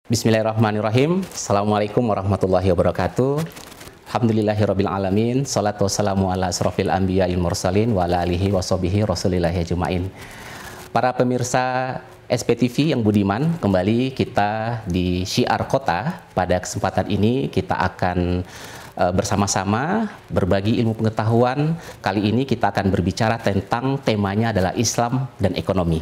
Bismillahirrahmanirrahim. Assalamualaikum warahmatullahi wabarakatuh. Alhamdulillahirabbil alamin. Shalatu wassalamu ala asrofil anbiya'il mursalin wa ala alihi wa sahbihi rasulillahi ajmain. Para pemirsa SPTV yang budiman, kembali kita di Syiar Kota. Pada kesempatan ini kita akan bersama-sama berbagi ilmu pengetahuan. Kali ini kita akan berbicara tentang temanya adalah Islam dan ekonomi.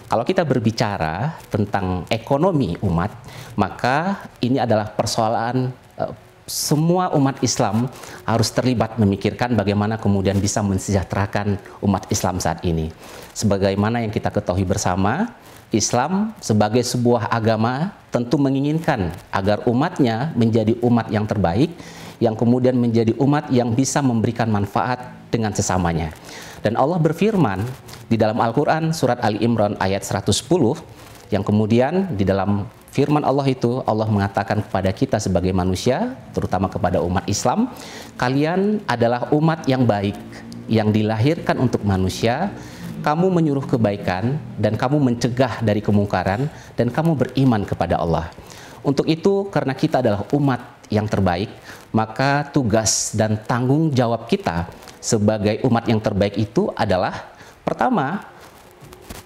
Kalau kita berbicara tentang ekonomi umat, maka ini adalah persoalan semua umat Islam harus terlibat memikirkan bagaimana kemudian bisa mensejahterakan umat Islam saat ini. Sebagaimana yang kita ketahui bersama, Islam sebagai sebuah agama tentu menginginkan agar umatnya menjadi umat yang terbaik, yang kemudian menjadi umat yang bisa memberikan manfaat dengan sesamanya. Dan Allah berfirman di dalam Al-Quran surat Ali Imran ayat 110, yang kemudian di dalam firman Allah itu Allah mengatakan kepada kita sebagai manusia, terutama kepada umat Islam, kalian adalah umat yang baik, yang dilahirkan untuk manusia, kamu menyuruh kebaikan dan kamu mencegah dari kemungkaran dan kamu beriman kepada Allah. Untuk itu, karena kita adalah umat yang terbaik, maka tugas dan tanggung jawab kita sebagai umat yang terbaik itu adalah pertama,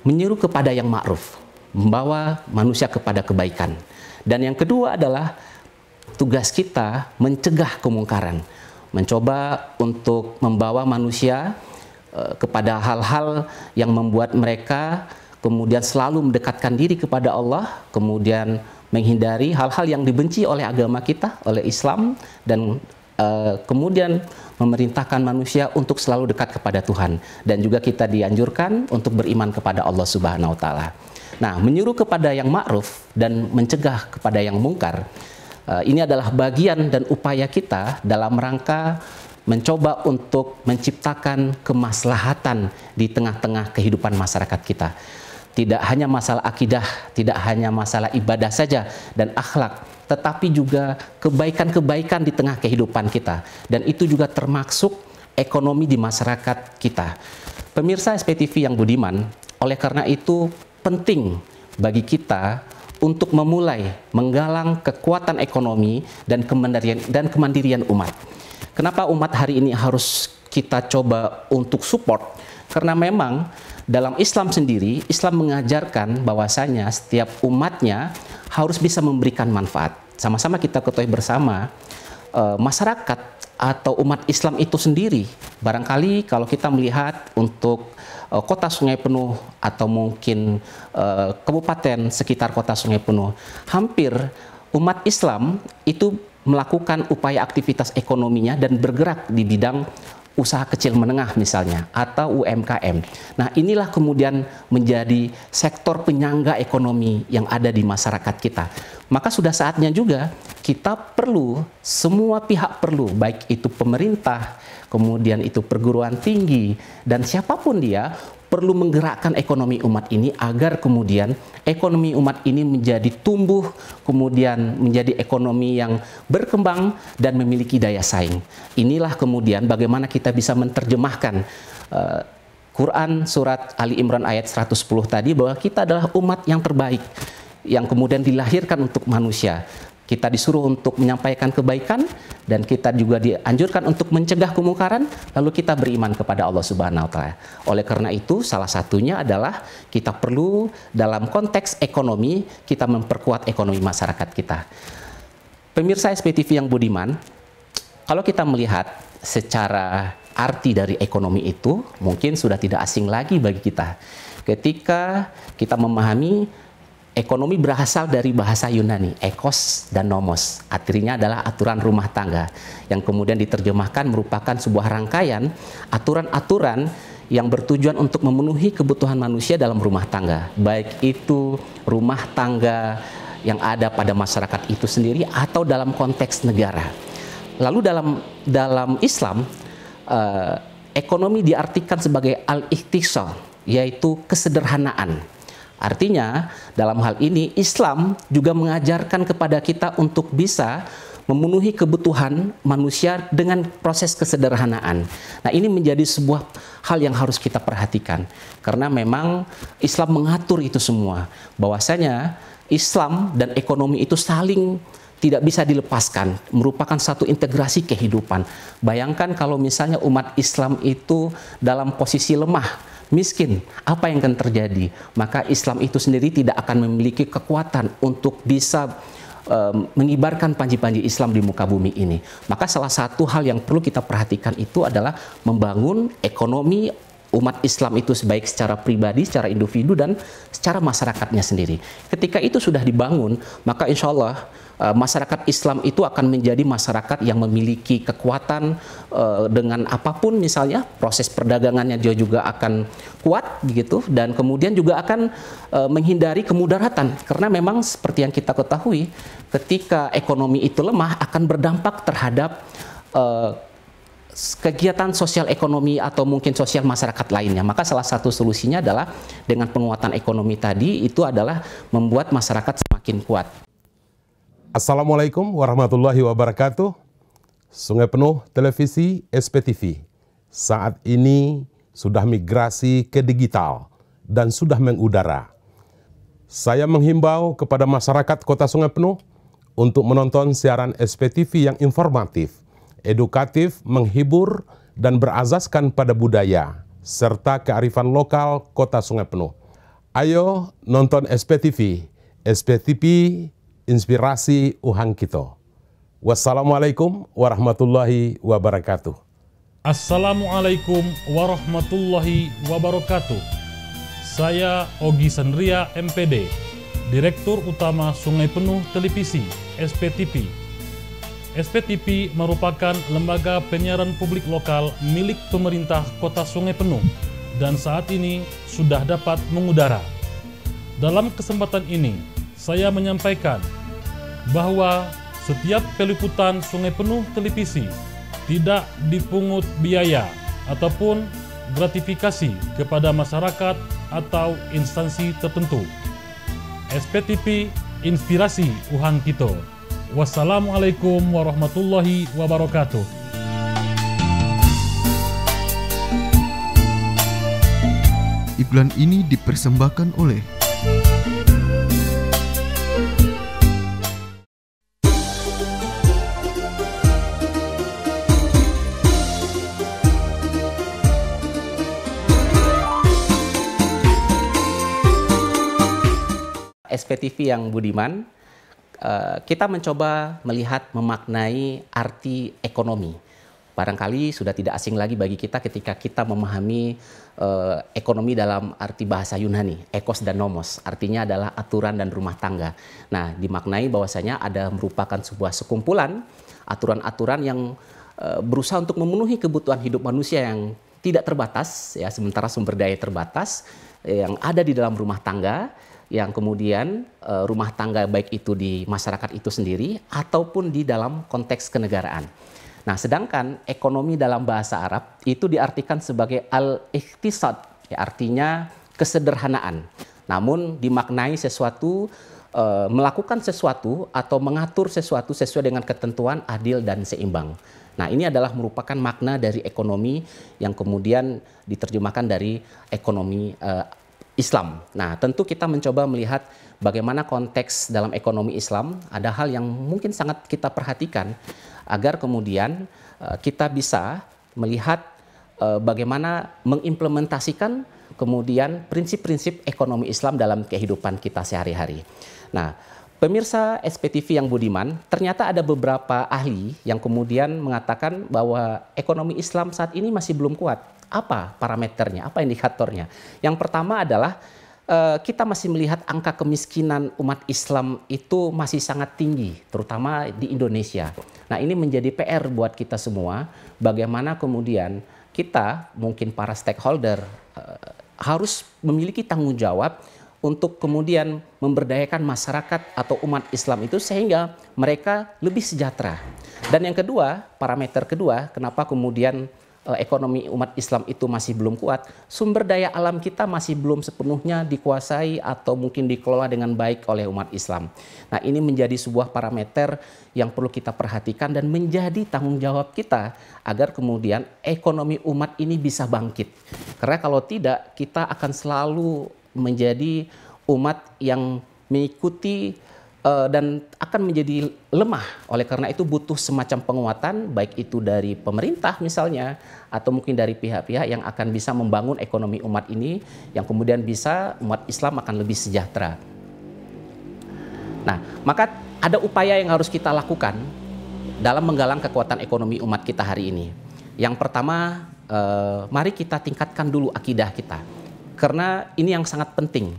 menyeru kepada yang ma'ruf, membawa manusia kepada kebaikan. Dan yang kedua adalah tugas kita mencegah kemungkaran, mencoba untuk membawa manusia kepada hal-hal yang membuat mereka kemudian selalu mendekatkan diri kepada Allah, kemudian menghindari hal-hal yang dibenci oleh agama kita, oleh Islam, dan kemudian memerintahkan manusia untuk selalu dekat kepada Tuhan. Dan juga kita dianjurkan untuk beriman kepada Allah Subhanahu wa Ta'ala. Nah, menyuruh kepada yang ma'ruf dan mencegah kepada yang mungkar, ini adalah bagian dan upaya kita dalam rangka mencoba untuk menciptakan kemaslahatan di tengah-tengah kehidupan masyarakat kita. Tidak hanya masalah akidah, tidak hanya masalah ibadah saja dan akhlak, tetapi juga kebaikan-kebaikan di tengah kehidupan kita. Dan itu juga termasuk ekonomi di masyarakat kita. Pemirsa SPTV yang budiman, oleh karena itu penting bagi kita untuk memulai menggalang kekuatan ekonomi dan kemandirian umat. Kenapa umat hari ini harus kita coba untuk support? Karena memang dalam Islam sendiri, Islam mengajarkan bahwasanya setiap umatnya harus bisa memberikan manfaat. Sama-sama kita ketahui bersama, masyarakat atau umat Islam itu sendiri, barangkali kalau kita melihat untuk kota Sungai Penuh atau mungkin kabupaten sekitar kota Sungai Penuh, hampir umat Islam itu melakukan upaya aktivitas ekonominya dan bergerak di bidang usaha kecil menengah misalnya, atau UMKM. Nah, inilah kemudian menjadi sektor penyangga ekonomi yang ada di masyarakat kita. Maka sudah saatnya juga kita perlu, semua pihak perlu, baik itu pemerintah, kemudian itu perguruan tinggi, dan siapapun dia, perlu menggerakkan ekonomi umat ini agar kemudian ekonomi umat ini menjadi tumbuh, kemudian menjadi ekonomi yang berkembang dan memiliki daya saing. Inilah kemudian bagaimana kita bisa menerjemahkan Quran surat Ali Imran ayat 110 tadi, bahwa kita adalah umat yang terbaik, yang kemudian dilahirkan untuk manusia. Kita disuruh untuk menyampaikan kebaikan dan kita juga dianjurkan untuk mencegah kemungkaran, lalu kita beriman kepada Allah Subhanahu wa Ta'ala. Oleh karena itu, salah satunya adalah kita perlu dalam konteks ekonomi, kita memperkuat ekonomi masyarakat kita. Pemirsa SPTV yang budiman, kalau kita melihat secara arti dari ekonomi itu, mungkin sudah tidak asing lagi bagi kita. Ketika kita memahami ekonomi berasal dari bahasa Yunani, ekos dan nomos. Artinya adalah aturan rumah tangga, yang kemudian diterjemahkan merupakan sebuah rangkaian aturan-aturan yang bertujuan untuk memenuhi kebutuhan manusia dalam rumah tangga. Baik itu rumah tangga yang ada pada masyarakat itu sendiri atau dalam konteks negara. Lalu dalam Islam, ekonomi diartikan sebagai al-ikhtisar, yaitu kesederhanaan. Artinya, dalam hal ini Islam juga mengajarkan kepada kita untuk bisa memenuhi kebutuhan manusia dengan proses kesederhanaan. Nah, ini menjadi sebuah hal yang harus kita perhatikan karena memang Islam mengatur itu semua. Bahwasanya Islam dan ekonomi itu saling tidak bisa dilepaskan, merupakan satu integrasi kehidupan. Bayangkan kalau misalnya umat Islam itu dalam posisi lemah, miskin, apa yang akan terjadi? Maka Islam itu sendiri tidak akan memiliki kekuatan untuk bisa mengibarkan panji-panji Islam di muka bumi ini. Maka salah satu hal yang perlu kita perhatikan itu adalah membangun ekonomi umat Islam itu baik secara pribadi, secara individu, dan secara masyarakatnya sendiri. Ketika itu sudah dibangun, maka insya Allah masyarakat Islam itu akan menjadi masyarakat yang memiliki kekuatan dengan apapun, misalnya proses perdagangannya dia juga akan kuat begitu, dan kemudian juga akan menghindari kemudaratan karena memang seperti yang kita ketahui ketika ekonomi itu lemah akan berdampak terhadap kegiatan sosial ekonomi atau mungkin sosial masyarakat lainnya. Maka salah satu solusinya adalah dengan penguatan ekonomi tadi itu adalah membuat masyarakat semakin kuat. Assalamualaikum warahmatullahi wabarakatuh. Sungai Penuh Televisi SPTV saat ini sudah migrasi ke digital dan sudah mengudara. Saya menghimbau kepada masyarakat Kota Sungai Penuh untuk menonton siaran SPTV yang informatif, edukatif, menghibur, dan berazaskan pada budaya serta kearifan lokal Kota Sungai Penuh. Ayo nonton SPTV, SPTV Inspirasi Uhang Kito. Wassalamualaikum warahmatullahi wabarakatuh. Assalamualaikum warahmatullahi wabarakatuh. Saya Ogi Sandria MPD, Direktur Utama Sungai Penuh Televisi SPTV. SPTV merupakan lembaga penyiaran publik lokal milik pemerintah Kota Sungai Penuh dan saat ini sudah dapat mengudara. Dalam kesempatan ini, saya menyampaikan bahwa setiap peliputan Sungai Penuh Televisi tidak dipungut biaya ataupun gratifikasi kepada masyarakat atau instansi tertentu. SPTV Inspirasi Uhang Kito. Wassalamualaikum warahmatullahi wabarakatuh. Iklan ini dipersembahkan oleh SPTV yang budiman. Kita mencoba melihat memaknai arti ekonomi. Barangkali sudah tidak asing lagi bagi kita ketika kita memahami ekonomi dalam arti bahasa Yunani, ekos dan nomos, artinya adalah aturan dan rumah tangga. Nah, dimaknai bahwasanya ada merupakan sebuah sekumpulan aturan-aturan yang berusaha untuk memenuhi kebutuhan hidup manusia yang tidak terbatas, ya, sementara sumber daya terbatas yang ada di dalam rumah tangga, yang kemudian rumah tangga baik itu di masyarakat itu sendiri ataupun di dalam konteks kenegaraan. Nah, sedangkan ekonomi dalam bahasa Arab itu diartikan sebagai al-ikhtisad, ya, artinya kesederhanaan. Namun dimaknai sesuatu, melakukan sesuatu atau mengatur sesuatu sesuai dengan ketentuan adil dan seimbang. Nah, ini adalah merupakan makna dari ekonomi yang kemudian diterjemahkan dari ekonomi Islam. Nah, tentu kita mencoba melihat bagaimana konteks dalam ekonomi Islam, ada hal yang mungkin sangat kita perhatikan agar kemudian kita bisa melihat bagaimana mengimplementasikan kemudian prinsip-prinsip ekonomi Islam dalam kehidupan kita sehari-hari. Nah, pemirsa SPTV yang budiman, ternyata ada beberapa ahli yang kemudian mengatakan bahwa ekonomi Islam saat ini masih belum kuat. Apa parameternya, apa indikatornya? Yang pertama adalah kita masih melihat angka kemiskinan umat Islam itu masih sangat tinggi, terutama di Indonesia. Nah, ini menjadi PR buat kita semua, bagaimana kemudian kita, mungkin para stakeholder, harus memiliki tanggung jawab untuk kemudian memberdayakan masyarakat atau umat Islam itu sehingga mereka lebih sejahtera. Dan yang kedua, parameter kedua, kenapa kemudian ekonomi umat Islam itu masih belum kuat, sumber daya alam kita masih belum sepenuhnya dikuasai atau mungkin dikelola dengan baik oleh umat Islam. Nah, ini menjadi sebuah parameter yang perlu kita perhatikan dan menjadi tanggung jawab kita agar kemudian ekonomi umat ini bisa bangkit. Karena kalau tidak, kita akan selalu menjadi umat yang mengikuti dan akan menjadi lemah. Oleh karena itu butuh semacam penguatan, baik itu dari pemerintah misalnya, atau mungkin dari pihak-pihak yang akan bisa membangun ekonomi umat ini, yang kemudian bisa umat Islam akan lebih sejahtera. Nah, maka ada upaya yang harus kita lakukan dalam menggalang kekuatan ekonomi umat kita hari ini. Yang pertama, mari kita tingkatkan dulu akidah kita. Karena ini yang sangat penting.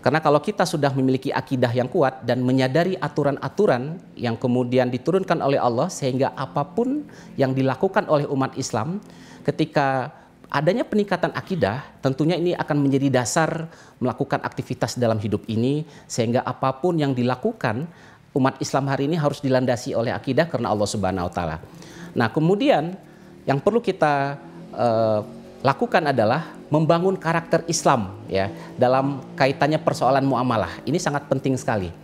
Karena kalau kita sudah memiliki akidah yang kuat dan menyadari aturan-aturan yang kemudian diturunkan oleh Allah, sehingga apapun yang dilakukan oleh umat Islam, ketika adanya peningkatan akidah, tentunya ini akan menjadi dasar melakukan aktivitas dalam hidup ini, sehingga apapun yang dilakukan umat Islam hari ini harus dilandasi oleh akidah karena Allah Subhanahu wa Ta'ala. Nah, kemudian yang perlu kita lakukan adalah membangun karakter Islam ya dalam kaitannya persoalan muamalah. Ini sangat penting sekali.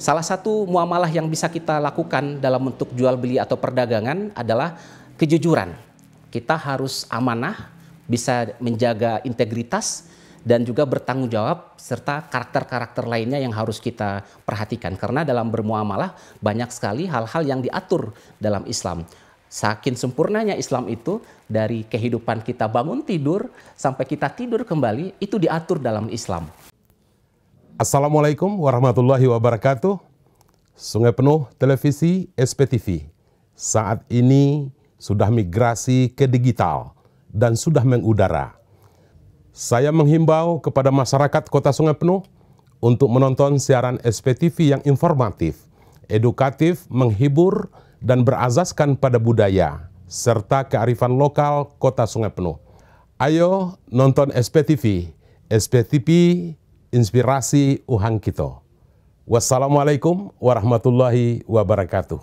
Salah satu muamalah yang bisa kita lakukan dalam bentuk jual beli atau perdagangan adalah kejujuran. Kita harus amanah, bisa menjaga integritas dan juga bertanggung jawab serta karakter-karakter lainnya yang harus kita perhatikan. Karena dalam bermuamalah banyak sekali hal-hal yang diatur dalam Islam. Saking sempurnanya Islam itu, dari kehidupan kita bangun tidur sampai kita tidur kembali, itu diatur dalam Islam. Assalamualaikum warahmatullahi wabarakatuh. Sungai Penuh Televisi SPTV saat ini sudah migrasi ke digital dan sudah mengudara. Saya menghimbau kepada masyarakat Kota Sungai Penuh untuk menonton siaran SPTV yang informatif, edukatif, menghibur, dan berazaskan pada budaya serta kearifan lokal Kota Sungai Penuh. Ayo nonton SPTV, SPTV Inspirasi Uhang Kito. Wassalamualaikum warahmatullahi wabarakatuh.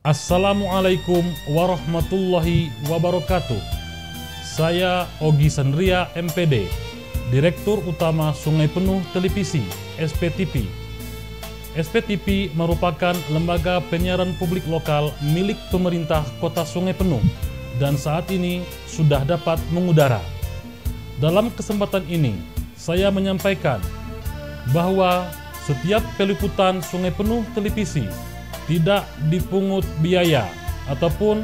Assalamualaikum warahmatullahi wabarakatuh. Saya Ogi Sandria MPD, Direktur Utama Sungai Penuh Televisi SPTV. SPTV merupakan lembaga penyiaran publik lokal milik pemerintah Kota Sungai Penuh dan saat ini sudah dapat mengudara. Dalam kesempatan ini, saya menyampaikan bahwa setiap peliputan Sungai Penuh Televisi tidak dipungut biaya ataupun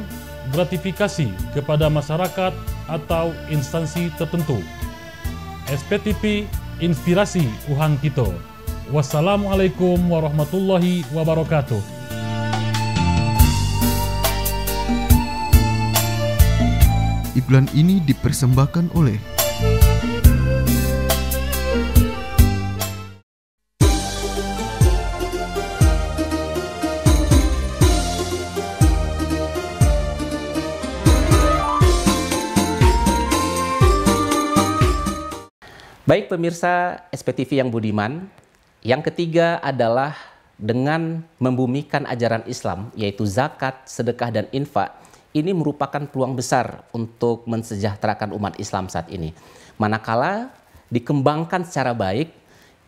gratifikasi kepada masyarakat atau instansi tertentu. SPTV Inspirasi Uhang Kito. Wassalamualaikum warahmatullahi wabarakatuh. Iklan ini dipersembahkan oleh Baik pemirsa SPTV yang budiman, yang ketiga adalah dengan membumikan ajaran Islam, yaitu zakat, sedekah, dan infak. Ini merupakan peluang besar untuk mensejahterakan umat Islam saat ini. Manakala dikembangkan secara baik,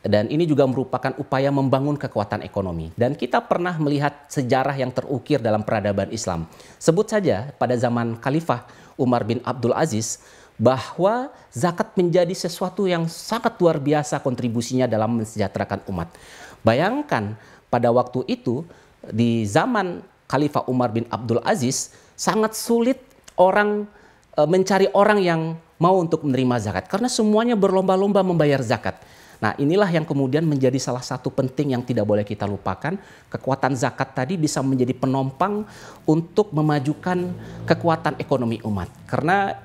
dan ini juga merupakan upaya membangun kekuatan ekonomi. Dan kita pernah melihat sejarah yang terukir dalam peradaban Islam. Sebut saja pada zaman Khalifah Umar bin Abdul Aziz, bahwa zakat menjadi sesuatu yang sangat luar biasa kontribusinya dalam mensejahterakan umat. Bayangkan pada waktu itu di zaman Khalifah Umar bin Abdul Aziz sangat sulit orang mencari orang yang mau untuk menerima zakat karena semuanya berlomba-lomba membayar zakat. Nah, inilah yang kemudian menjadi salah satu penting yang tidak boleh kita lupakan. Kekuatan zakat tadi bisa menjadi penompang untuk memajukan kekuatan ekonomi umat. Karena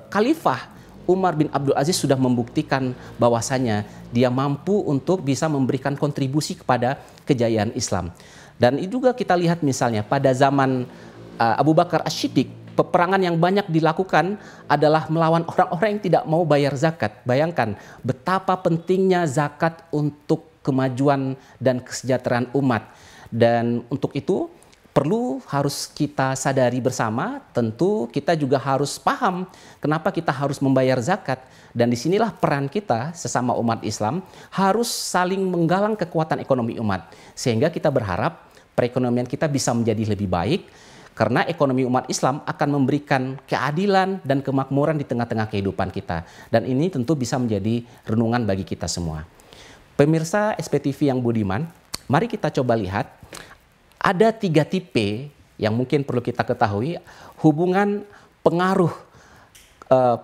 Khalifah Umar bin Abdul Aziz sudah membuktikan bahwasanya dia mampu untuk bisa memberikan kontribusi kepada kejayaan Islam. Dan itu juga kita lihat misalnya pada zaman Abu Bakar As-Siddiq, peperangan yang banyak dilakukan adalah melawan orang-orang yang tidak mau bayar zakat. Bayangkan betapa pentingnya zakat untuk kemajuan dan kesejahteraan umat. Dan untuk itu perlu harus kita sadari bersama, tentu kita juga harus paham kenapa kita harus membayar zakat. Dan disinilah peran kita sesama umat Islam harus saling menggalang kekuatan ekonomi umat. Sehingga kita berharap perekonomian kita bisa menjadi lebih baik, karena ekonomi umat Islam akan memberikan keadilan dan kemakmuran di tengah-tengah kehidupan kita. Dan ini tentu bisa menjadi renungan bagi kita semua. Pemirsa SPTV yang budiman, mari kita coba lihat. Ada 3 tipe yang mungkin perlu kita ketahui hubungan pengaruh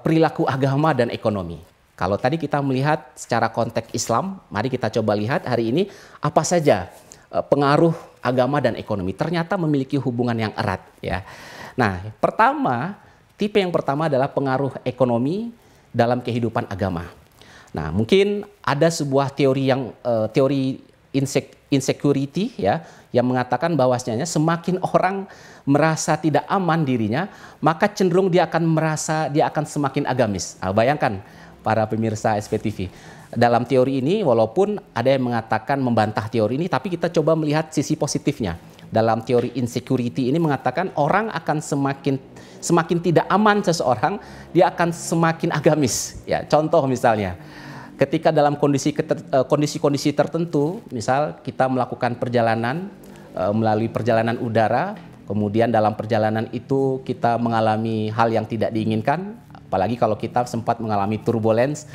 perilaku agama dan ekonomi. Kalau tadi kita melihat secara konteks Islam, mari kita coba lihat hari ini apa saja pengaruh agama dan ekonomi. Ternyata memiliki hubungan yang erat ya. Nah, tipe yang pertama adalah pengaruh ekonomi dalam kehidupan agama. Nah, mungkin ada sebuah teori insecurity ya, yang mengatakan bahwasanya semakin orang merasa tidak aman dirinya, maka cenderung dia akan semakin agamis. Nah, bayangkan para pemirsa SPTV. Dalam teori ini, walaupun ada yang mengatakan membantah teori ini, tapi kita coba melihat sisi positifnya. Dalam teori insecurity ini mengatakan orang akan semakin tidak aman seseorang, dia akan semakin agamis. Ya, contoh misalnya, ketika dalam kondisi-kondisi tertentu, misal kita melakukan perjalanan melalui perjalanan udara, kemudian dalam perjalanan itu kita mengalami hal yang tidak diinginkan, apalagi kalau kita sempat mengalami turbulence,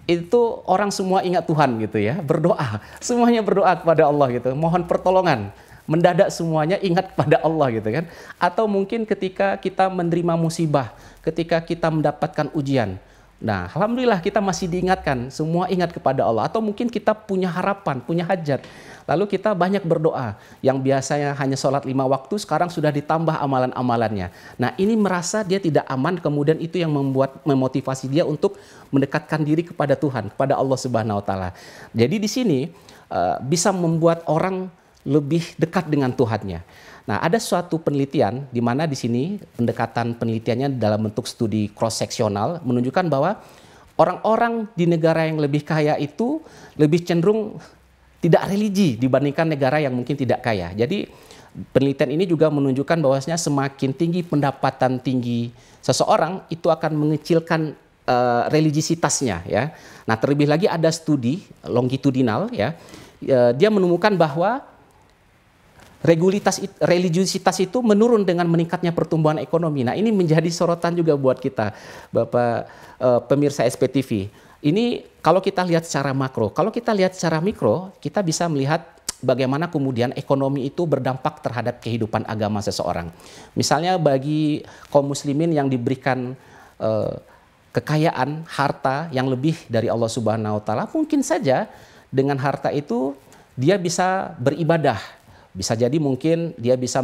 itu orang semua ingat Tuhan gitu ya, berdoa, semuanya berdoa kepada Allah gitu, mohon pertolongan, mendadak semuanya ingat kepada Allah gitu kan. Atau mungkin ketika kita menerima musibah, ketika kita mendapatkan ujian, nah, alhamdulillah kita masih diingatkan, semua ingat kepada Allah. Atau mungkin kita punya harapan, punya hajat, lalu kita banyak berdoa. Yang biasanya hanya sholat 5 waktu, sekarang sudah ditambah amalan-amalannya. Nah, ini merasa dia tidak aman, kemudian itu yang memotivasi dia untuk mendekatkan diri kepada Tuhan, kepada Allah Subhanahu Wa Taala. Jadi di sini bisa membuat orang lebih dekat dengan Tuhannya. Nah, ada suatu penelitian di mana di sini pendekatan penelitiannya dalam bentuk studi cross-seksional menunjukkan bahwa orang-orang di negara yang lebih kaya itu lebih cenderung tidak religi dibandingkan negara yang mungkin tidak kaya. Jadi penelitian ini juga menunjukkan bahwasanya semakin tinggi pendapatan tinggi seseorang itu akan mengecilkan religiositasnya ya. Nah, terlebih lagi ada studi longitudinal ya. Dia menemukan bahwa religiositas itu menurun dengan meningkatnya pertumbuhan ekonomi. Nah, ini menjadi sorotan juga buat kita, Bapak pemirsa SPTV. Ini kalau kita lihat secara makro, kalau kita lihat secara mikro, kita bisa melihat bagaimana kemudian ekonomi itu berdampak terhadap kehidupan agama seseorang. Misalnya bagi kaum muslimin yang diberikan kekayaan, harta yang lebih dari Allah Subhanahu Wa Taala, mungkin saja dengan harta itu dia bisa beribadah. Bisa jadi mungkin dia bisa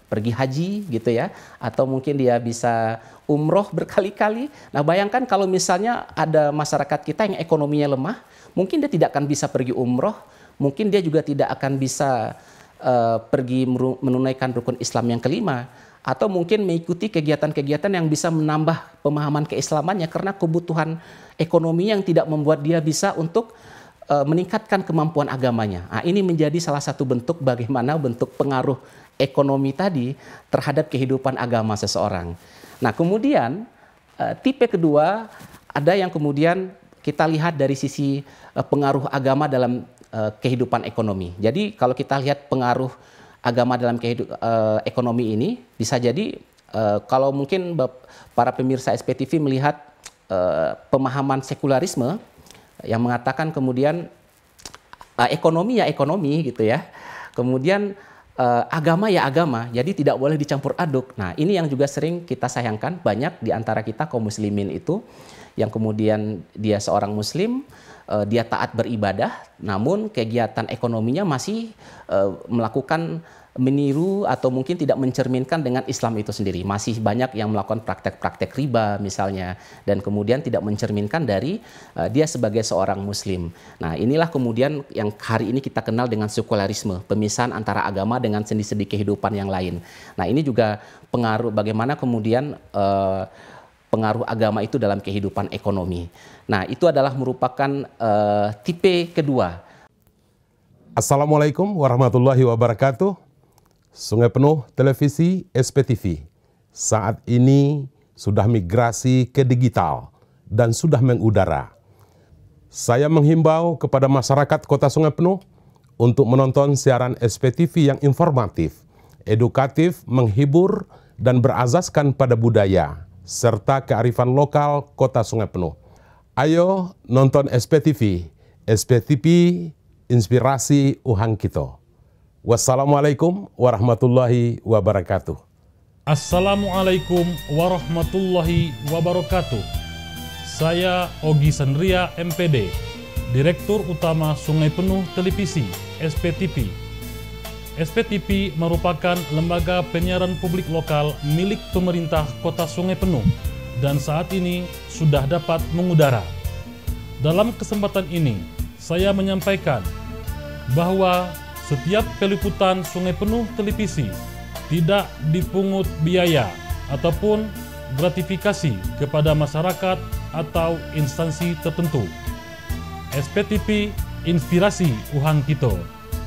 pergi haji gitu ya, atau mungkin dia bisa umroh berkali-kali. Nah, bayangkan kalau misalnya ada masyarakat kita yang ekonominya lemah, mungkin dia tidak akan bisa pergi umroh, mungkin dia juga tidak akan bisa pergi menunaikan rukun Islam yang kelima, atau mungkin mengikuti kegiatan-kegiatan yang bisa menambah pemahaman keislamannya karena kebutuhan ekonomi yang tidak membuat dia bisa untuk meningkatkan kemampuan agamanya. Nah, ini menjadi salah satu bentuk bagaimana bentuk pengaruh ekonomi tadi terhadap kehidupan agama seseorang. Nah, kemudian tipe kedua ada yang kemudian kita lihat dari sisi pengaruh agama dalam kehidupan ekonomi. Jadi kalau kita lihat pengaruh agama dalam ekonomi ini bisa jadi kalau mungkin para pemirsa SPTV melihat pemahaman sekularisme yang mengatakan kemudian ekonomi ya ekonomi gitu ya. Kemudian agama ya agama, jadi tidak boleh dicampur aduk. Nah, ini yang juga sering kita sayangkan, banyak di antara kita kaum muslimin itu yang kemudian dia seorang muslim, dia taat beribadah, namun kegiatan ekonominya masih melakukan meniru atau mungkin tidak mencerminkan dengan Islam itu sendiri. Masih banyak yang melakukan praktek-praktek riba misalnya, dan kemudian tidak mencerminkan dari dia sebagai seorang muslim. Nah, inilah kemudian yang hari ini kita kenal dengan sekularisme, pemisahan antara agama dengan sendi-sendi kehidupan yang lain. Nah, ini juga pengaruh bagaimana kemudian pengaruh agama itu dalam kehidupan ekonomi. Nah, itu adalah merupakan tipe kedua. Assalamualaikum warahmatullahi wabarakatuh. Sungai Penuh Televisi SPTV saat ini sudah migrasi ke digital dan sudah mengudara. Saya menghimbau kepada masyarakat Kota Sungai Penuh untuk menonton siaran SPTV yang informatif, edukatif, menghibur, dan berazaskan pada budaya serta kearifan lokal Kota Sungai Penuh. Ayo nonton SPTV, SPTV Inspirasi Uhang Kito. Wassalamualaikum warahmatullahi wabarakatuh. Assalamualaikum warahmatullahi wabarakatuh. Saya Ogi Sandria MPD, Direktur Utama Sungai Penuh Televisi SPTV. SPTV merupakan lembaga penyiaran publik lokal milik pemerintah Kota Sungai Penuh dan saat ini sudah dapat mengudara. Dalam kesempatan ini, saya menyampaikan bahwa setiap peliputan Sungai Penuh Televisi tidak dipungut biaya ataupun gratifikasi kepada masyarakat atau instansi tertentu. SPTV Inspirasi Uhang Kito.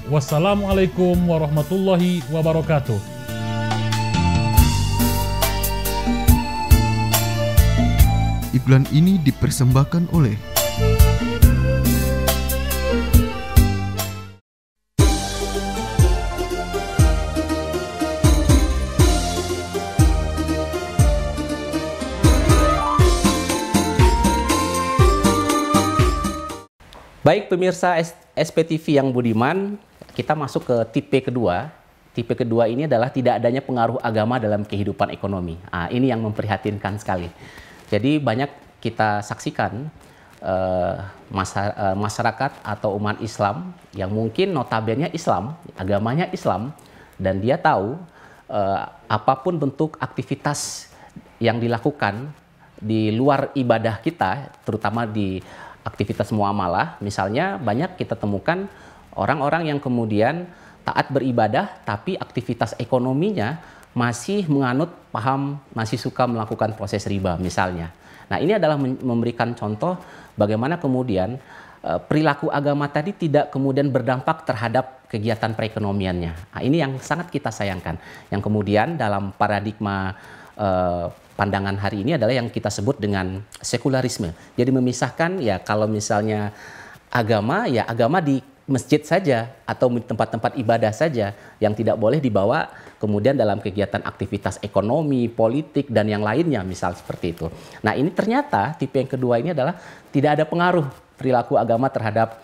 Wassalamualaikum warahmatullahi wabarakatuh. Iklan ini dipersembahkan oleh Baik pemirsa SPTV yang budiman, kita masuk ke tipe kedua. Tipe kedua ini adalah tidak adanya pengaruh agama dalam kehidupan ekonomi. Nah, ini yang memprihatinkan sekali. Jadi banyak kita saksikan masyarakat atau umat Islam yang mungkin notabene Islam, agamanya Islam, dan dia tahu apapun bentuk aktivitas yang dilakukan di luar ibadah kita, terutama di aktivitas muamalah, misalnya banyak kita temukan orang-orang yang kemudian taat beribadah tapi aktivitas ekonominya masih menganut paham, masih suka melakukan proses riba misalnya. Nah, ini adalah memberikan contoh bagaimana kemudian perilaku agama tadi tidak kemudian berdampak terhadap kegiatan perekonomiannya. Nah, ini yang sangat kita sayangkan. Yang kemudian dalam paradigma pandangan hari ini adalah yang kita sebut dengan sekularisme. Jadi memisahkan ya kalau misalnya agama, ya agama di masjid saja atau di tempat-tempat ibadah saja yang tidak boleh dibawa kemudian dalam kegiatan aktivitas ekonomi, politik, dan yang lainnya misal seperti itu. Nah ini ternyata tipe yang kedua ini adalah tidak ada pengaruh perilaku agama terhadap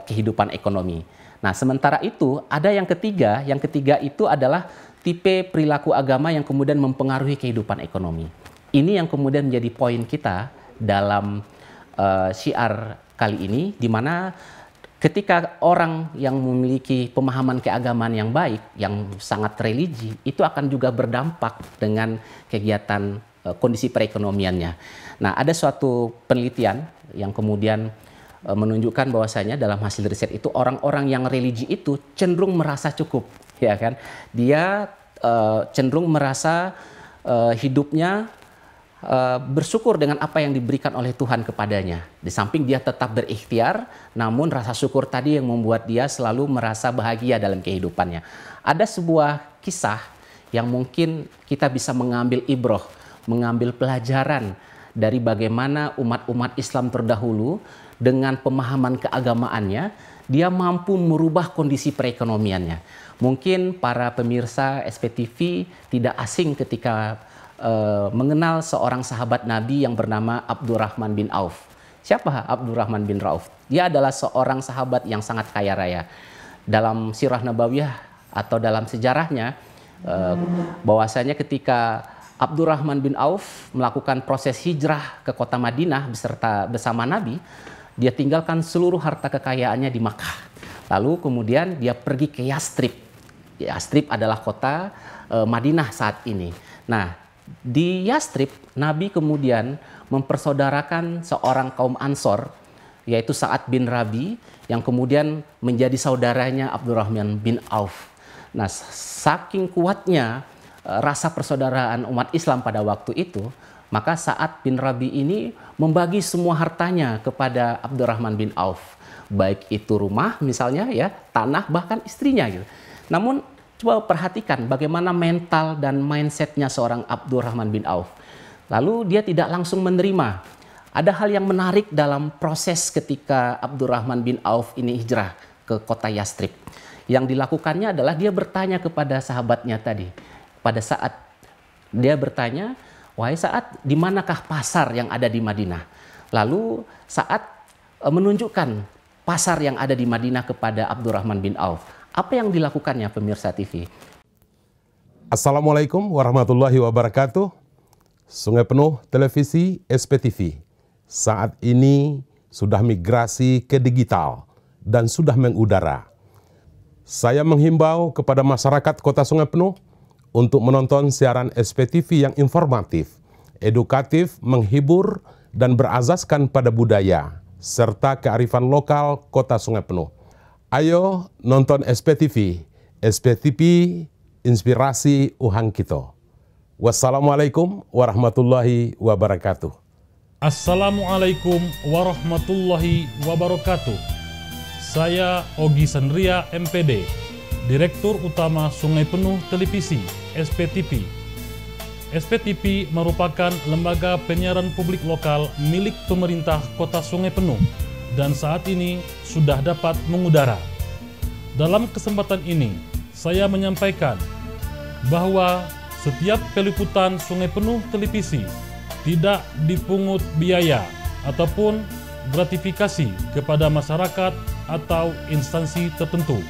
kehidupan ekonomi. Nah sementara itu ada yang ketiga itu adalah tipe perilaku agama yang kemudian mempengaruhi kehidupan ekonomi. Ini yang kemudian menjadi poin kita dalam syiar kali ini, di mana ketika orang yang memiliki pemahaman keagamaan yang baik, yang sangat religi, itu akan juga berdampak dengan kegiatan kondisi perekonomiannya. Nah, ada suatu penelitian yang kemudian menunjukkan bahwasanya dalam hasil riset itu orang-orang yang religi itu cenderung merasa cukup. Ya kan, dia cenderung merasa hidupnya bersyukur dengan apa yang diberikan oleh Tuhan kepadanya. Di samping dia tetap berikhtiar, namun rasa syukur tadi yang membuat dia selalu merasa bahagia dalam kehidupannya. Ada sebuah kisah yang mungkin kita bisa mengambil ibroh, mengambil pelajaran dari bagaimana umat-umat Islam terdahulu dengan pemahaman keagamaannya, dia mampu merubah kondisi perekonomiannya. Mungkin para pemirsa SPTV tidak asing ketika mengenal seorang sahabat Nabi yang bernama Abdurrahman bin Auf. Siapa Abdurrahman bin Auf? Dia adalah seorang sahabat yang sangat kaya raya. Dalam sirah nabawiyah atau dalam sejarahnya, bahwasanya ketika Abdurrahman bin Auf melakukan proses hijrah ke kota Madinah bersama Nabi, dia tinggalkan seluruh harta kekayaannya di Makkah. Lalu kemudian dia pergi ke Yastrib. Yastrib adalah kota Madinah saat ini. Nah, di Yastrib Nabi kemudian mempersaudarakan seorang kaum Ansor, yaitu Sa'ad bin Rabi, yang kemudian menjadi saudaranya Abdurrahman bin Auf. Nah, saking kuatnya rasa persaudaraan umat Islam pada waktu itu, maka Sa'ad bin Rabi ini membagi semua hartanya kepada Abdurrahman bin Auf, baik itu rumah misalnya ya, tanah, bahkan istrinya gitu. Namun Coba perhatikan bagaimana mental dan mindsetnya seorang Abdurrahman bin Auf. Lalu dia tidak langsung menerima. Ada hal yang menarik dalam proses ketika Abdurrahman bin Auf ini hijrah ke kota Yastrib. Yang dilakukannya adalah dia bertanya kepada sahabatnya tadi. Pada saat dia bertanya, wahai Sa'ad, di manakah pasar yang ada di Madinah? Lalu Sa'ad menunjukkan pasar yang ada di Madinah kepada Abdurrahman bin Auf. Apa yang dilakukannya pemirsa TV? Assalamualaikum warahmatullahi wabarakatuh. Sungai Penuh Televisi SPTV saat ini sudah migrasi ke digital dan sudah mengudara. Saya menghimbau kepada masyarakat Kota Sungai Penuh untuk menonton siaran SPTV yang informatif, edukatif, menghibur, dan berazaskan pada budaya serta kearifan lokal Kota Sungai Penuh. Ayo nonton SPTV, SPTV Inspirasi Uhang Kito. Wassalamualaikum warahmatullahi wabarakatuh. Assalamualaikum warahmatullahi wabarakatuh. Saya Ogi Sandria MPD, Direktur Utama Sungai Penuh Televisi SPTV. SPTV merupakan lembaga penyiaran publik lokal milik pemerintah Kota Sungai Penuh dan saat ini sudah dapat mengudara. Dalam kesempatan ini, saya menyampaikan bahwa setiap peliputan Sungai Penuh Televisi tidak dipungut biaya ataupun gratifikasi kepada masyarakat atau instansi tertentu.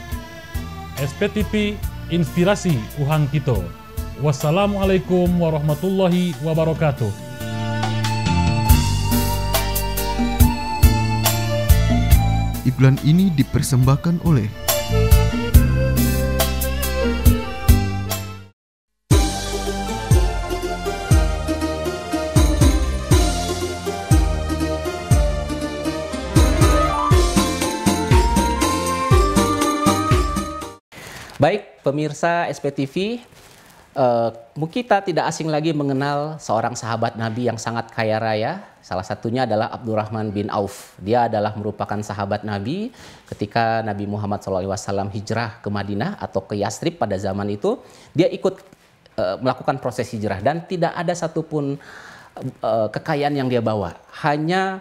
SPTV Inspirasi Uhang Kito. Wassalamualaikum warahmatullahi wabarakatuh. Iklan ini dipersembahkan oleh Baik, pemirsa SPTV, kita tidak asing lagi mengenal seorang sahabat Nabi yang sangat kaya raya. Salah satunya adalah Abdurrahman bin Auf. Dia adalah merupakan sahabat Nabi ketika Nabi Muhammad SAW hijrah ke Madinah atau ke Yastrib pada zaman itu. Dia ikut melakukan proses hijrah dan tidak ada satupun kekayaan yang dia bawa. Hanya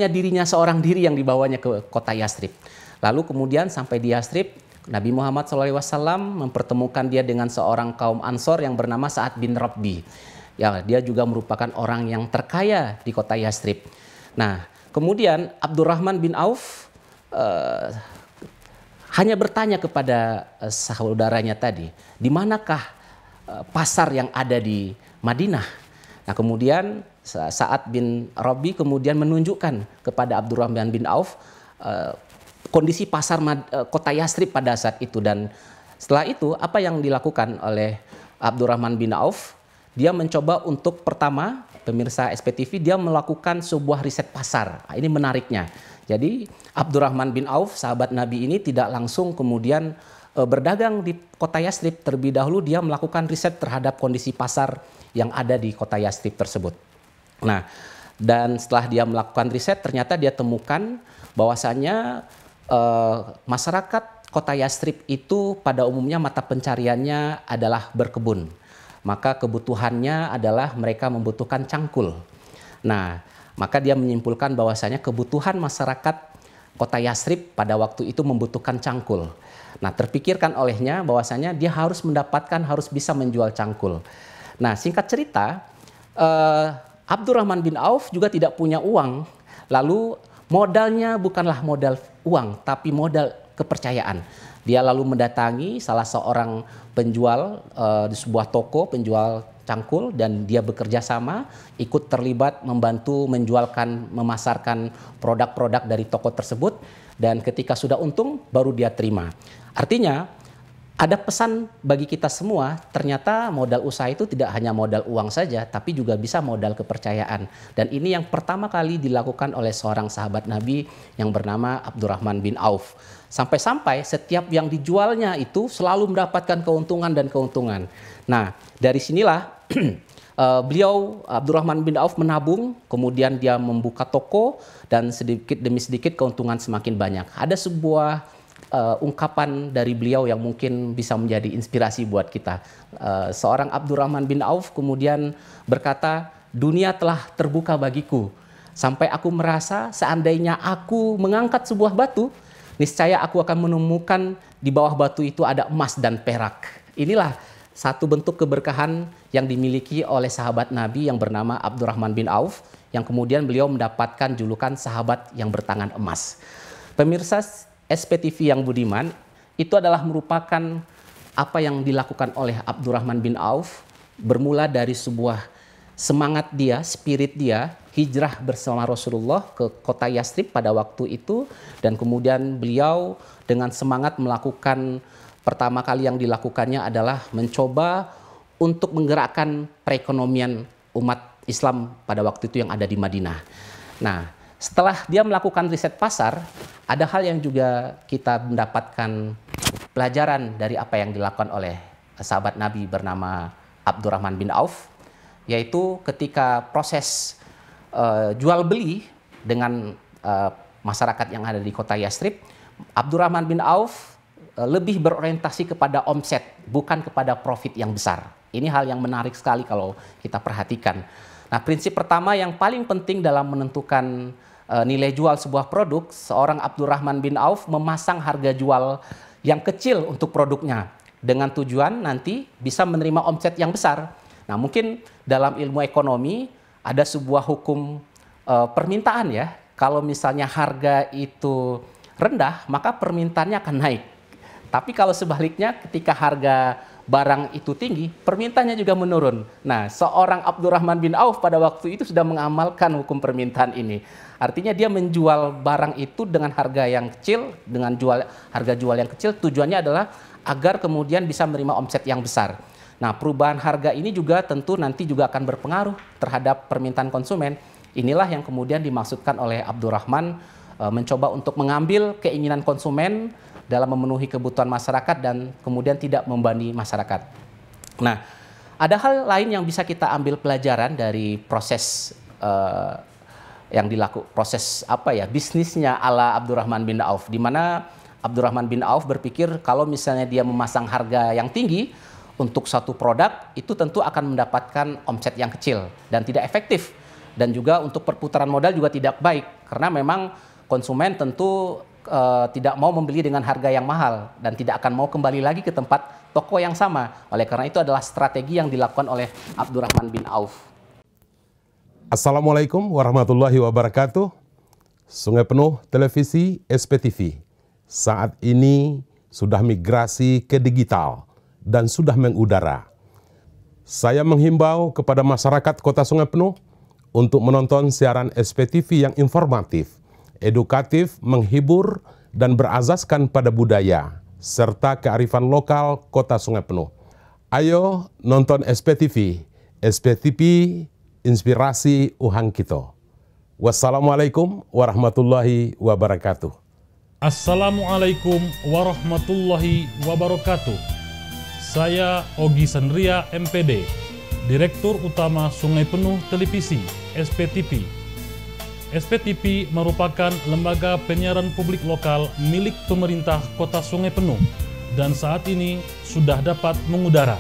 dirinya seorang diri yang dibawanya ke kota Yastrib. Lalu kemudian sampai di Yastrib, Nabi Muhammad SAW mempertemukan dia dengan seorang kaum Ansor yang bernama Sa'ad bin Rabbi. Ya, dia juga merupakan orang yang terkaya di kota Yastrib. Nah, kemudian Abdurrahman bin Auf hanya bertanya kepada saudaranya tadi, di manakah pasar yang ada di Madinah? Nah, kemudian Sa'ad bin Rabbi kemudian menunjukkan kepada Abdurrahman bin Auf kondisi pasar kota Yastrib pada saat itu. Dan setelah itu apa yang dilakukan oleh Abdurrahman bin Auf? Dia mencoba untuk pertama, pemirsa SPTV, dia melakukan sebuah riset pasar. Nah, ini menariknya. Jadi Abdurrahman bin Auf, sahabat Nabi ini tidak langsung kemudian berdagang di kota Yastrib. Terlebih dahulu dia melakukan riset terhadap kondisi pasar yang ada di kota Yastrib tersebut. Nah, dan setelah dia melakukan riset ternyata dia temukan bahwasannya masyarakat kota Yastrib itu pada umumnya mata pencariannya adalah berkebun. Maka kebutuhannya adalah mereka membutuhkan cangkul. Nah, maka dia menyimpulkan bahwasanya kebutuhan masyarakat kota Yastrib pada waktu itu membutuhkan cangkul. Nah, terpikirkan olehnya bahwasanya dia harus bisa menjual cangkul. Nah, singkat cerita, Abdurrahman bin Auf juga tidak punya uang. Lalu modalnya bukanlah modal uang, tapi modal kepercayaan. Dia lalu mendatangi salah seorang penjual di sebuah toko, penjual cangkul, dan dia bekerja sama, ikut terlibat membantu menjualkan, memasarkan produk-produk dari toko tersebut. Dan ketika sudah untung, baru dia terima. Artinya, ada pesan bagi kita semua, ternyata modal usaha itu tidak hanya modal uang saja, tapi juga bisa modal kepercayaan. Dan ini yang pertama kali dilakukan oleh seorang sahabat Nabi yang bernama Abdurrahman bin Auf. Sampai-sampai setiap yang dijualnya itu selalu mendapatkan keuntungan dan keuntungan. Nah, dari sinilah beliau Abdurrahman bin Auf menabung, kemudian dia membuka toko dan sedikit demi sedikit keuntungan semakin banyak. Ada sebuah ungkapan dari beliau yang mungkin bisa menjadi inspirasi buat kita. Seorang Abdurrahman bin Auf kemudian berkata, dunia telah terbuka bagiku, sampai aku merasa seandainya aku mengangkat sebuah batu, niscaya aku akan menemukan di bawah batu itu ada emas dan perak. Inilah satu bentuk keberkahan yang dimiliki oleh sahabat Nabi yang bernama Abdurrahman bin Auf, yang kemudian beliau mendapatkan julukan sahabat yang bertangan emas. Pemirsa SPTV yang budiman, itu adalah merupakan apa yang dilakukan oleh Abdurrahman bin Auf, bermula dari sebuah semangat dia, spirit dia, hijrah bersama Rasulullah ke kota Yastrib pada waktu itu, dan kemudian beliau dengan semangat melakukan, pertama kali yang dilakukannya adalah mencoba untuk menggerakkan perekonomian umat Islam pada waktu itu yang ada di Madinah. Nah, setelah dia melakukan riset pasar, ada hal yang juga kita mendapatkan pelajaran dari apa yang dilakukan oleh sahabat Nabi bernama Abdurrahman bin Auf, yaitu ketika proses jual beli dengan masyarakat yang ada di kota Yastrib, Abdurrahman bin Auf lebih berorientasi kepada omset, bukan kepada profit yang besar. Ini hal yang menarik sekali kalau kita perhatikan. Nah, prinsip pertama yang paling penting dalam menentukan nilai jual sebuah produk, seorang Abdurrahman bin Auf memasang harga jual yang kecil untuk produknya dengan tujuan nanti bisa menerima omset yang besar. Nah, mungkin dalam ilmu ekonomi ada sebuah hukum permintaan ya. Kalau misalnya harga itu rendah, maka permintaannya akan naik. Tapi kalau sebaliknya ketika harga barang itu tinggi, permintaannya juga menurun. Nah, seorang Abdurrahman bin Auf pada waktu itu sudah mengamalkan hukum permintaan ini. Artinya dia menjual barang itu dengan harga yang kecil, dengan harga jual yang kecil, tujuannya adalah agar kemudian bisa menerima omset yang besar. Nah, perubahan harga ini juga tentu nanti juga akan berpengaruh terhadap permintaan konsumen. Inilah yang kemudian dimaksudkan oleh Abdurrahman, mencoba untuk mengambil keinginan konsumen dalam memenuhi kebutuhan masyarakat dan kemudian tidak membebani masyarakat. Nah, ada hal lain yang bisa kita ambil pelajaran dari proses bisnisnya ala Abdurrahman bin Auf, di mana Abdurrahman bin Auf berpikir kalau misalnya dia memasang harga yang tinggi untuk satu produk, itu tentu akan mendapatkan omset yang kecil dan tidak efektif, dan juga untuk perputaran modal juga tidak baik, karena memang konsumen tentu tidak mau membeli dengan harga yang mahal dan tidak akan mau kembali lagi ke tempat toko yang sama. Oleh karena itu adalah strategi yang dilakukan oleh Abdurrahman bin Auf. Assalamualaikum warahmatullahi wabarakatuh. Sungai Penuh Televisi SPTV saat ini sudah migrasi ke digital dan sudah mengudara. Saya menghimbau kepada masyarakat Kota Sungai Penuh untuk menonton siaran SPTV yang informatif, edukatif, menghibur, dan berazaskan pada budaya, serta kearifan lokal Kota Sungai Penuh. Ayo nonton SPTV, SPTV Inspirasi Uhang Kito. Wassalamualaikum warahmatullahi wabarakatuh. Assalamualaikum warahmatullahi wabarakatuh. Saya Ogi Sandria MPD, Direktur Utama Sungai Penuh Televisi, SPTV. SPTV merupakan lembaga penyiaran publik lokal milik pemerintah Kota Sungai Penuh dan saat ini sudah dapat mengudara.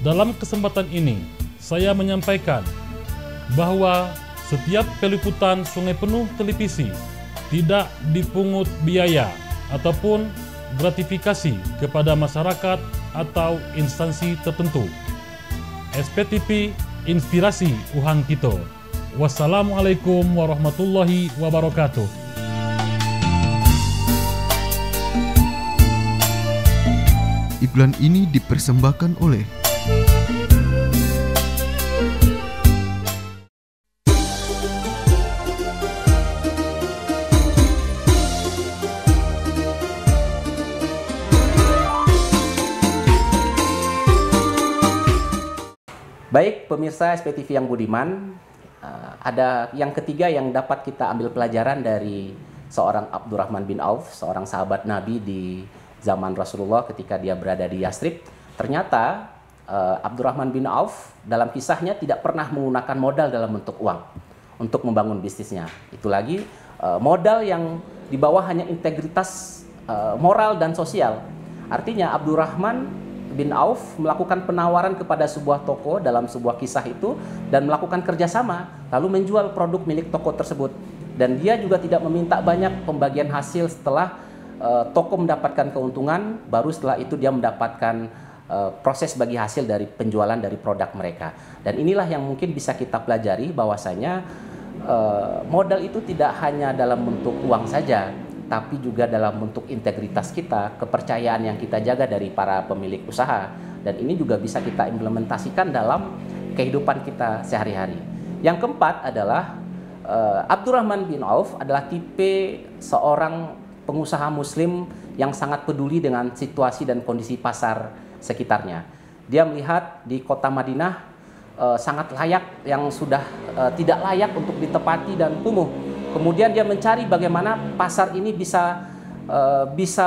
Dalam kesempatan ini, saya menyampaikan bahwa setiap peliputan Sungai Penuh Televisi tidak dipungut biaya ataupun gratifikasi kepada masyarakat atau instansi tertentu. SPTV Inspirasi Uhang Kito. Wassalamualaikum warahmatullahi wabarakatuh. Iklan ini dipersembahkan oleh Baik, pemirsa SPTV yang budiman, ada yang ketiga yang dapat kita ambil pelajaran dari seorang Abdurrahman bin Auf, seorang sahabat Nabi di zaman Rasulullah ketika dia berada di Yastrib. Ternyata Abdurrahman bin Auf dalam kisahnya tidak pernah menggunakan modal dalam bentuk uang untuk membangun bisnisnya. Itu lagi modal yang di bawah hanya integritas moral dan sosial. Artinya Abdurrahman bin Auf melakukan penawaran kepada sebuah toko dalam sebuah kisah itu dan melakukan kerjasama, lalu menjual produk milik toko tersebut. Dan dia juga tidak meminta banyak pembagian hasil setelah toko mendapatkan keuntungan, baru setelah itu dia mendapatkan proses bagi hasil dari penjualan dari produk mereka. Dan inilah yang mungkin bisa kita pelajari bahwasanya modal itu tidak hanya dalam bentuk uang saja, tapi juga dalam bentuk integritas kita, kepercayaan yang kita jaga dari para pemilik usaha. Dan ini juga bisa kita implementasikan dalam kehidupan kita sehari-hari. Yang keempat adalah Abdurrahman bin Auf adalah tipe seorang pengusaha muslim yang sangat peduli dengan situasi dan kondisi pasar sekitarnya. Dia melihat di kota Madinah sangat layak yang sudah tidak layak untuk ditempati dan kumuh. Kemudian dia mencari bagaimana pasar ini bisa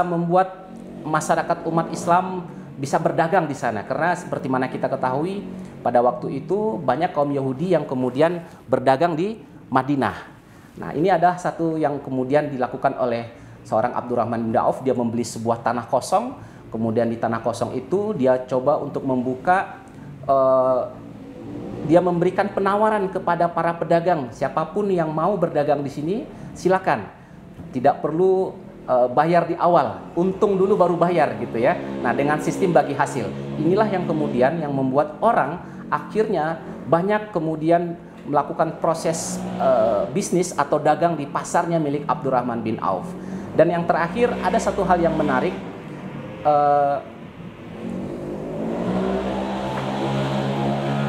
membuat masyarakat umat Islam bisa berdagang di sana. Karena seperti mana kita ketahui pada waktu itu banyak kaum Yahudi yang kemudian berdagang di Madinah. Nah, ini adalah satu yang kemudian dilakukan oleh seorang Abdurrahman bin Auf. Dia membeli sebuah tanah kosong, kemudian di tanah kosong itu dia coba untuk membuka, dia memberikan penawaran kepada para pedagang, siapapun yang mau berdagang di sini silakan, tidak perlu bayar di awal, untung dulu baru bayar gitu ya. Nah, dengan sistem bagi hasil, inilah yang kemudian yang membuat orang akhirnya banyak kemudian melakukan proses bisnis atau dagang di pasarnya milik Abdurrahman bin Auf. Dan yang terakhir ada satu hal yang menarik,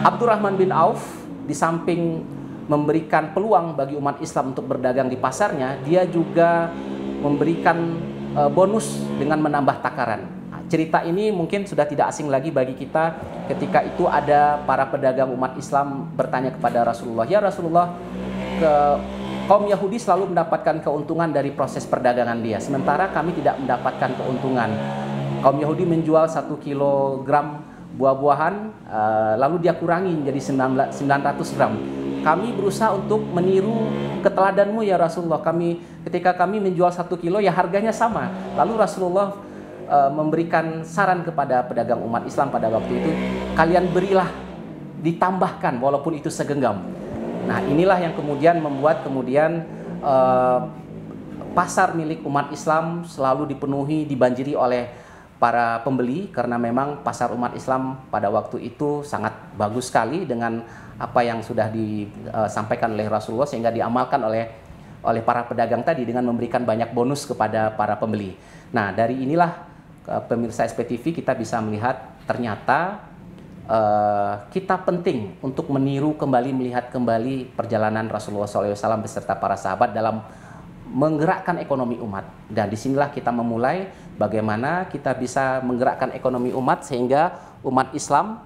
Abdurrahman bin Auf di samping memberikan peluang bagi umat Islam untuk berdagang di pasarnya, dia juga memberikan bonus dengan menambah takaran. Cerita ini mungkin sudah tidak asing lagi bagi kita ketika itu ada para pedagang umat Islam bertanya kepada Rasulullah, "Ya Rasulullah, kaum Yahudi selalu mendapatkan keuntungan dari proses perdagangan dia, sementara kami tidak mendapatkan keuntungan. Kaum Yahudi menjual 1 kilogram buah-buahan, lalu dia kurangi menjadi 900 gram. Kami berusaha untuk meniru keteladanmu ya Rasulullah. Ketika kami menjual 1 kilo ya harganya sama." Lalu Rasulullah memberikan saran kepada pedagang umat Islam pada waktu itu, "Kalian berilah, ditambahkan walaupun itu segenggam." Nah, inilah yang kemudian membuat pasar milik umat Islam selalu dipenuhi, dibanjiri oleh para pembeli, karena memang pasar umat Islam pada waktu itu sangat bagus sekali dengan apa yang sudah disampaikan oleh Rasulullah, sehingga diamalkan oleh para pedagang tadi dengan memberikan banyak bonus kepada para pembeli. Nah, dari inilah pemirsa SPTV kita bisa melihat ternyata kita penting untuk meniru kembali, melihat kembali perjalanan Rasulullah SAW beserta para sahabat dalam menggerakkan ekonomi umat. Dan disinilah kita memulai bagaimana kita bisa menggerakkan ekonomi umat sehingga umat Islam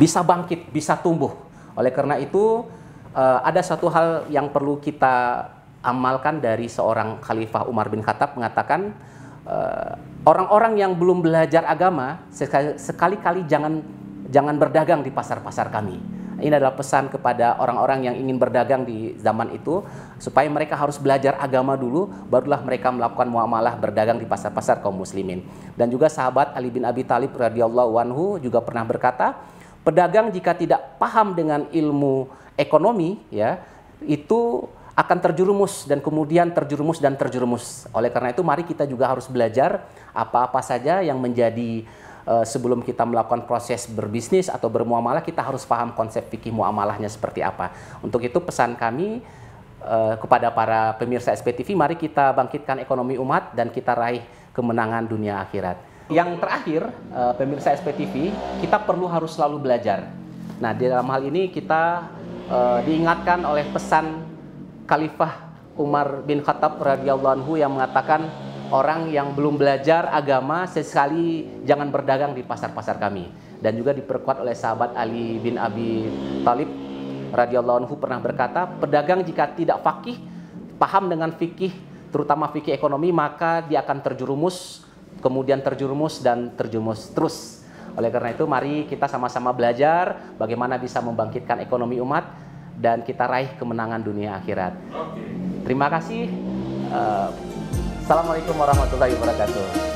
bisa bangkit, bisa tumbuh. Oleh karena itu ada satu hal yang perlu kita amalkan dari seorang Khalifah Umar bin Khattab, mengatakan orang-orang yang belum belajar agama sekali-kali jangan berdagang di pasar-pasar kami. Ini adalah pesan kepada orang-orang yang ingin berdagang di zaman itu, supaya mereka harus belajar agama dulu, barulah mereka melakukan muamalah berdagang di pasar-pasar kaum muslimin. Dan juga sahabat Ali bin Abi Thalib radhiyallahu anhu juga pernah berkata, pedagang jika tidak paham dengan ilmu ekonomi, ya, itu akan terjerumus dan kemudian terjerumus. Oleh karena itu mari kita juga harus belajar apa-apa saja yang menjadi sebelum kita melakukan proses berbisnis atau bermuamalah, kita harus paham konsep fikih muamalahnya seperti apa. Untuk itu pesan kami kepada para pemirsa SPTV, mari kita bangkitkan ekonomi umat dan kita raih kemenangan dunia akhirat. Yang terakhir, pemirsa SPTV, kita harus selalu belajar. Nah, di dalam hal ini kita diingatkan oleh pesan Khalifah Umar bin Khattab radhiyallahu anhu yang mengatakan, orang yang belum belajar agama sesekali jangan berdagang di pasar-pasar kami. Dan juga diperkuat oleh sahabat Ali bin Abi Thalib radhiyallahu anhu pernah berkata, pedagang jika tidak faqih, paham dengan fikih, terutama fikih ekonomi, maka dia akan terjerumus, kemudian terjerumus dan terjerumus terus. Oleh karena itu mari kita sama-sama belajar bagaimana bisa membangkitkan ekonomi umat dan kita raih kemenangan dunia akhirat. Terima kasih. Assalamualaikum warahmatullahi wabarakatuh.